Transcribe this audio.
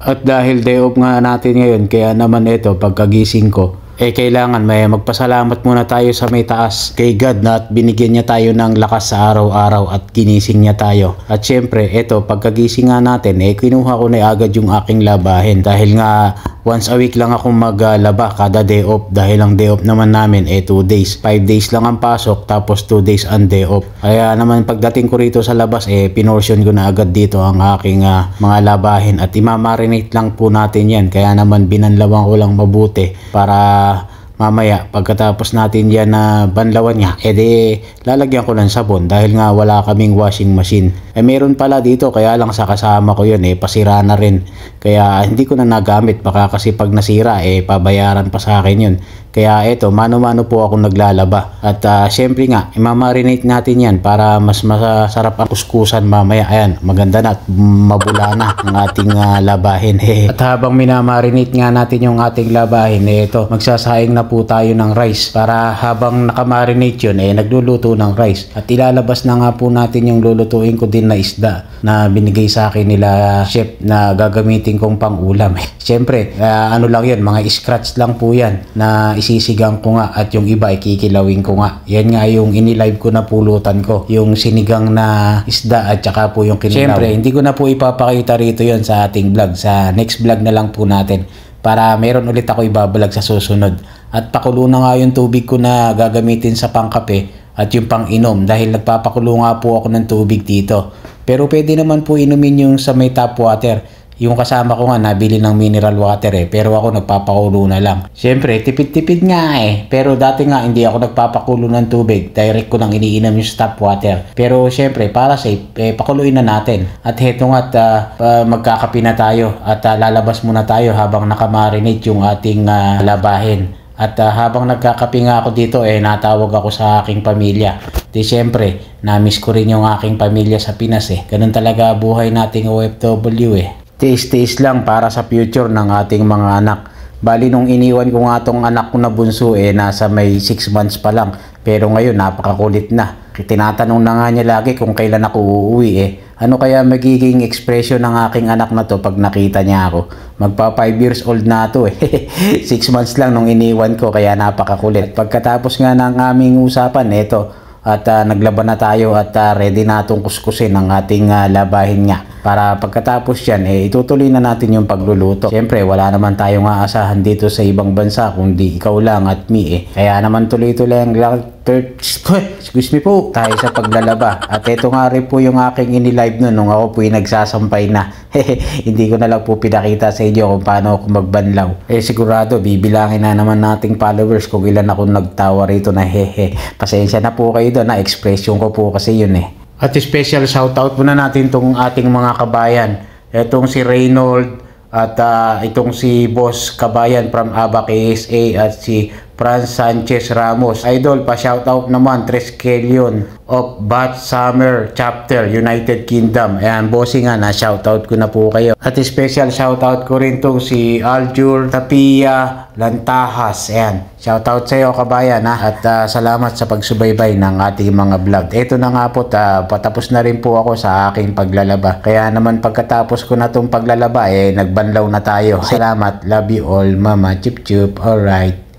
At dahil day off nga natin ngayon, kaya naman ito pagkagising ko, kailangan may magpasalamat muna tayo sa may taas kay God na at binigyan niya tayo ng lakas sa araw-araw at ginising niya tayo. At syempre, ito pagkagising nga natin, kinuha ko na agad yung aking labahin dahil nga once a week lang akong maglaba kada day off dahil ang day off naman namin 2 days. 5 days lang ang pasok tapos 2 days ang day off. Kaya naman pagdating ko rito sa labas pinortion ko na agad dito ang aking mga labahin at imamarinate lang po natin yan. Kaya naman binanlawan ko lang mabuti para mamaya pagkatapos natin yan na banlawan niya lalagyan ko ng sabon dahil nga wala kaming washing machine. Meron pala dito kaya lang sa kasama ko yun pasira na rin kaya hindi ko na nagamit baka kasi pag nasira pabayaran pa sa akin yun. Kaya eto mano-mano po ako naglalaba at syempre nga imamarinate natin yan para mas masarap ang kuskusan mamaya. Ayan, maganda na at mabula na ang ating labahin. At habang minamarinate nga natin yung ating labahin ito magsasayang na po tayo ng rice para habang nakamarinate yun nagluluto ng rice. At ilalabas na nga po natin yung lulutuin ko din na isda na binigay sa akin nila chef na gagamitin kong pang ulam. Syempre ano lang yun, mga scratch lang po yan na isisigang ko nga at yung iba kikilawin ko nga. Yan nga yung inilive ko na pulutan ko, yung sinigang na isda at saka po yung kinilaw. Syempre hindi ko na po ipapakita rito yon sa ating vlog, sa next vlog na lang po natin para meron ulit ako ibabalag sa susunod. At pakulo na nga yung tubig ko na gagamitin sa pangkape at yung pang inom dahil nagpapakulo nga po ako ng tubig dito. Pero pwede naman po inumin yung sa may tap water. Yung kasama ko nga nabili ng mineral water pero ako nagpapakulo na lang. Siyempre tipid-tipid nga pero dati nga hindi ako nagpapakulo ng tubig, direct ko nang iniinom yung tap water. Pero siyempre para safe pakuluin na natin. At heto nga magkakape na tayo at lalabas muna tayo habang nakamarinate yung ating labahin. At habang nagkakape nga ako dito natawag ako sa aking pamilya. Di siyempre na-miss ko rin yung aking pamilya sa Pinas Ganun talaga buhay nating OFW Tiis-tiis lang para sa future ng ating mga anak. Bali nung iniwan ko nga tong anak ko na bunso nasa may 6 months pa lang. Pero ngayon napakakulit na. Tinatanong na nga niya lagi kung kailan ako uuwi Ano kaya magiging expression ng aking anak na to pag nakita niya ako? Magpa 5 years old na to 6 months lang nung iniwan ko kaya napakakulit. Pagkatapos nga ng aming usapan at naglaban na tayo at ready na itong kuskusin ang ating labahin nga. Para pagkatapos yan, itutuloy na natin yung pagluluto. Siyempre, wala naman tayong aasahan dito sa ibang bansa kundi ikaw lang at me Kaya naman tuloy-tuloy ang excuse me po, tayo sa paglalaba. At ito nga rin po yung aking inilive nung ako po nagsasampay na. Hindi ko na lang po pinakita sa inyo kung paano ako magbanlaw. Sigurado, bibilangin na naman nating followers kung ilan ako nagtawa rito na Pasensya na po kayo doon expression ko po kasi yun At special shoutout muna natin itong ating mga kabayan. Itong si Reynold at itong si Boss Kabayan from Aba KSA at si Franz Sanchez Ramos. Idol, pa-shoutout naman Tresquelion of Bat Summer Chapter, United Kingdom. Ayan, bossing nga, na-shoutout ko na po kayo. At special shoutout ko rin to si Aljur Tapia Lantahas. Ayan, shoutout sa iyo kabayan At salamat sa pagsubaybay ng ating mga vlog. Ito na nga po, patapos na rin po ako sa aking paglalaba. Kaya naman pagkatapos ko na itong paglalaba, nagbanlaw na tayo. Salamat, love you all, mama, chup chup, alright.